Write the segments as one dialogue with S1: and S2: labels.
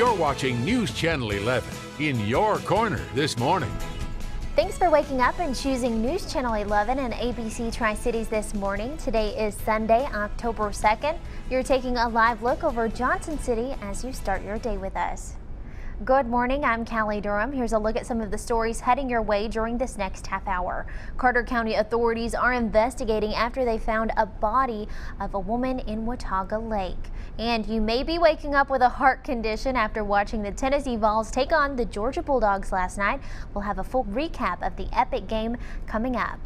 S1: You're watching News Channel 11 in your corner this morning.
S2: Thanks for waking up and choosing News Channel 11 and ABC Tri-Cities this morning. Today is Sunday, October 2nd. You're taking a live look over Johnson City as you start your day with us. Good morning, I'm Callie Durham. Here's a look at some of the stories heading your way during this next half hour. Carter County authorities are investigating after they found a body of a woman in Watauga Lake. And you may be waking up with a heart condition after watching the Tennessee Vols take on the Georgia Bulldogs last night. We'll have a full recap of the epic game coming up.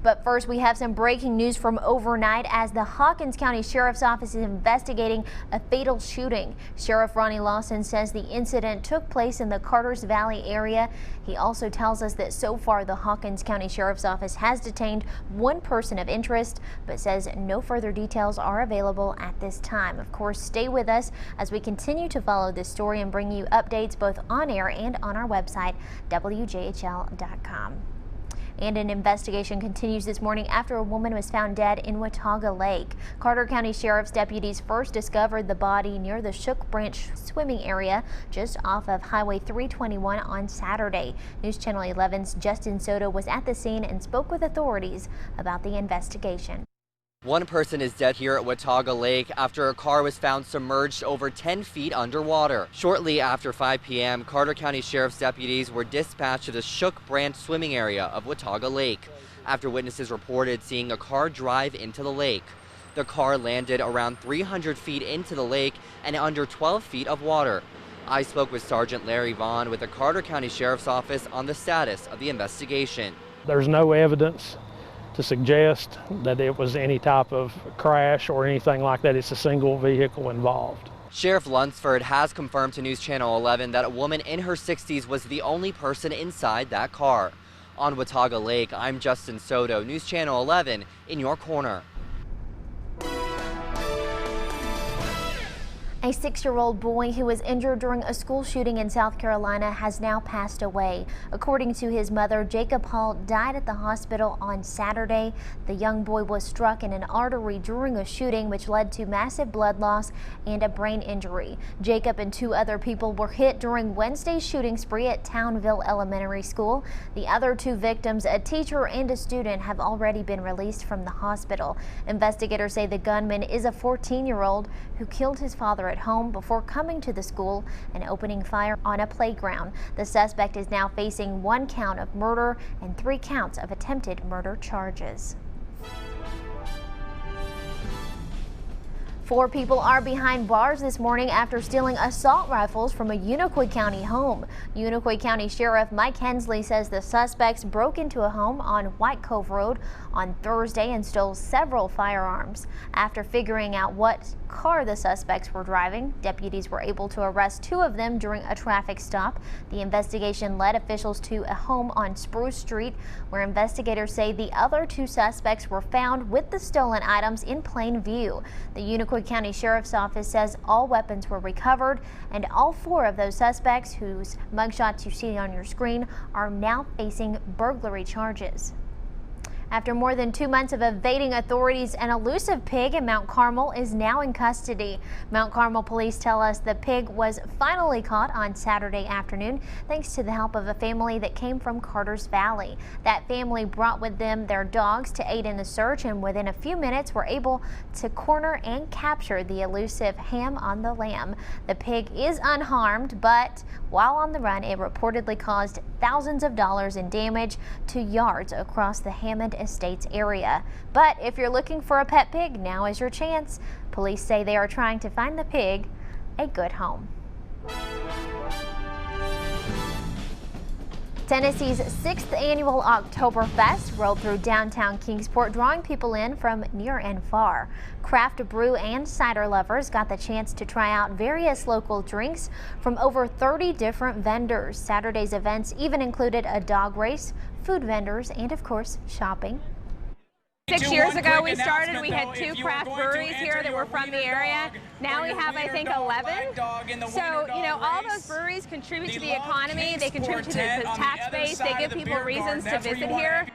S2: But first, we have some breaking news from overnight as the Hawkins County Sheriff's Office is investigating a fatal shooting. Sheriff Ronnie Lawson says the incident took place in the Carters Valley area. He also tells us that so far the Hawkins County Sheriff's Office has detained one person of interest, but says no further details are available at this time. Of course, stay with us as we continue to follow this story and bring you updates both on air and on our website, WJHL.com. And an investigation continues this morning after a woman was found dead in Watauga Lake. Carter County Sheriff's deputies first discovered the body near the Shook Branch swimming area just off of Highway 321 on Saturday. News Channel 11's Justin Soto was at the scene and spoke with authorities about the investigation.
S3: One person is dead here at Watauga Lake after a car was found submerged over 10 feet underwater. Shortly after 5 p.m., Carter County Sheriff's deputies were dispatched to the Shook Branch swimming area of Watauga Lake after witnesses reported seeing a car drive into the lake. The car landed around 300 feet into the lake and under 12 feet of water. I spoke with Sergeant Larry Vaughn with the Carter County Sheriff's Office on the status of the investigation.
S4: There's no evidence to suggest that it was any type of crash or anything like that. It's a single vehicle involved.
S3: Sheriff Lunsford has confirmed to News Channel 11 that a woman in her 60s was the only person inside that car. On Watauga Lake, I'm Justin Soto, News Channel 11 in your corner.
S2: A 6-year-old boy who was injured during a school shooting in South Carolina has now passed away. According to his mother, Jacob Hall died at the hospital on Saturday. The young boy was struck in an artery during a shooting which led to massive blood loss and a brain injury. Jacob and 2 other people were hit during Wednesday's shooting spree at Townville Elementary School. The other 2 victims, a teacher and a student, have already been released from the hospital. Investigators say the gunman is a 14-year-old who killed his father at home before coming to the school and opening fire on a playground. The suspect is now facing 1 count of murder and 3 counts of attempted murder charges. 4 people are behind bars this morning after stealing assault rifles from a Unicoi County home. Unicoi County Sheriff Mike Hensley says the suspects broke into a home on White Cove Road on Thursday and stole several firearms. After figuring out what car the suspects were driving, deputies were able to arrest 2 of them during a traffic stop. The investigation led officials to a home on Spruce Street, where investigators say the other 2 suspects were found with the stolen items in plain view. The Unicoi County Sheriff's Office says all weapons were recovered, and all 4 of those suspects, whose mugshots you see on your screen, are now facing burglary charges. After more than 2 months of evading authorities, an elusive pig in Mount Carmel is now in custody. Mount Carmel police tell us the pig was finally caught on Saturday afternoon thanks to the help of a family that came from Carters Valley. That family brought with them their dogs to aid in the search, and within a few minutes were able to corner and capture the elusive ham on the lamb. The pig is unharmed, but while on the run, it reportedly caused thousands of dollars in damage to yards across the Hammond Estates area. But if you're looking for a pet pig, now is your chance. Police say they are trying to find the pig a good home. Tennessee's 6th annual Oktoberfest rolled through downtown Kingsport, drawing people in from near and far. Craft brew and cider lovers got the chance to try out various local drinks from over 30 different vendors. Saturday's events even included a dog race, food vendors, and of course, shopping.
S5: 6 years ago we started, we had 2 craft breweries here that were from the area. Now we have, I think, 11. So, you know, all those breweries contribute to the economy, they contribute to the tax base, they give people reasons to visit here.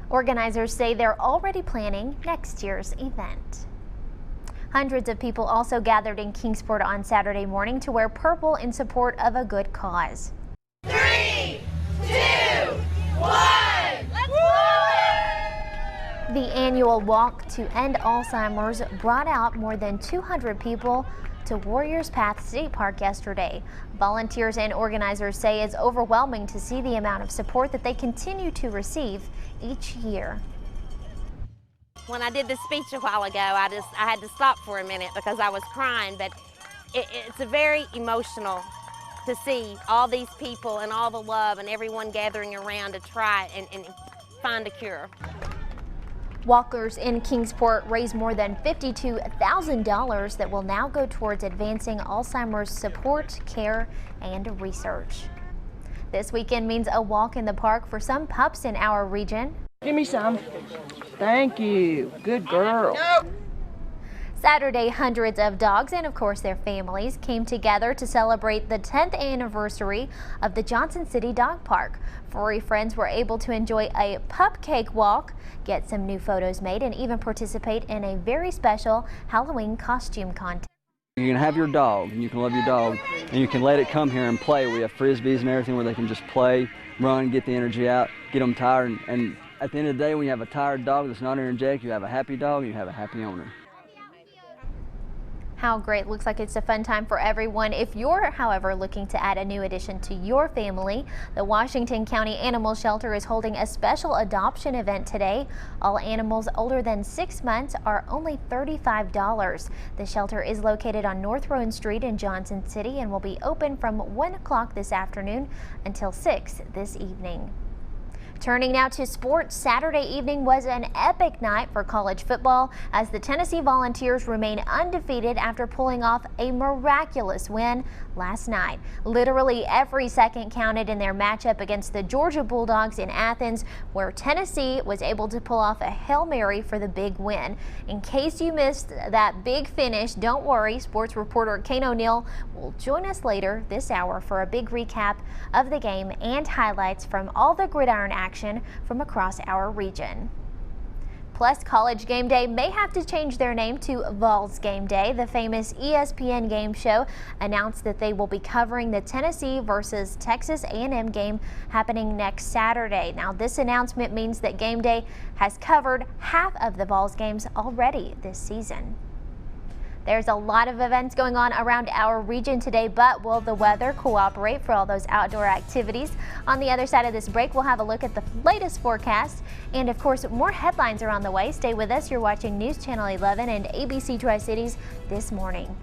S2: Organizers say they're already planning next year's event. Hundreds of people also gathered in Kingsport on Saturday morning to wear purple in support of a good cause.
S6: 3, 2, 1, let's go!
S2: The annual Walk to End Alzheimer's brought out more than 200 people to Warriors Path State Park yesterday. Volunteers and organizers say it's overwhelming to see the amount of support that they continue to receive each year.
S7: When I did the speech a while ago, I had to stop for a minute because I was crying, but it's a very emotional to see all these people and all the love and everyone gathering around to try and find a cure.
S2: Walkers in Kingsport raised more than $52,000 that will now go towards advancing Alzheimer's support, care, and research. This weekend means a walk in the park for some pups in our region.
S8: Give me some. Thank you. Good girl.
S2: Saturday, hundreds of dogs and of course their families came together to celebrate the 10th anniversary of the Johnson City Dog Park. Furry friends were able to enjoy a pup cake walk, get some new photos made, and even participate in a very special Halloween costume contest.
S9: You can have your dog and you can love your dog and you can let it come here and play. We have frisbees and everything where they can just play, run, get the energy out, get them tired, and at the end of the day, when you have a tired dog that's not energetic, you have a happy dog and you have a happy owner.
S2: How great. Looks like it's a fun time for everyone. If you're, however, looking to add a new addition to your family, the Washington County Animal Shelter is holding a special adoption event today. All animals older than 6 months are only $35. The shelter is located on North Roan Street in Johnson City and will be open from 1 o'clock this afternoon until 6 this evening. Turning now to sports, Saturday evening was an epic night for college football as the Tennessee Volunteers remain undefeated after pulling off a miraculous win last night. Literally every second counted in their matchup against the Georgia Bulldogs in Athens, where Tennessee was able to pull off a Hail Mary for the big win. In case you missed that big finish, don't worry, sports reporter Kane O'Neill will join us later this hour for a big recap of the game and highlights from all the gridiron action from across our region. Plus, College Game Day may have to change their name to Vols Game Day. The famous ESPN game show announced that they will be covering the Tennessee versus Texas A&M game happening next Saturday. Now, this announcement means that Game Day has covered half of the Vols games already this season. There's a lot of events going on around our region today, but will the weather cooperate for all those outdoor activities? On the other side of this break, we'll have a look at the latest forecast. And of course, more headlines are on the way. Stay with us. You're watching News Channel 11 and ABC Tri-Cities This Morning.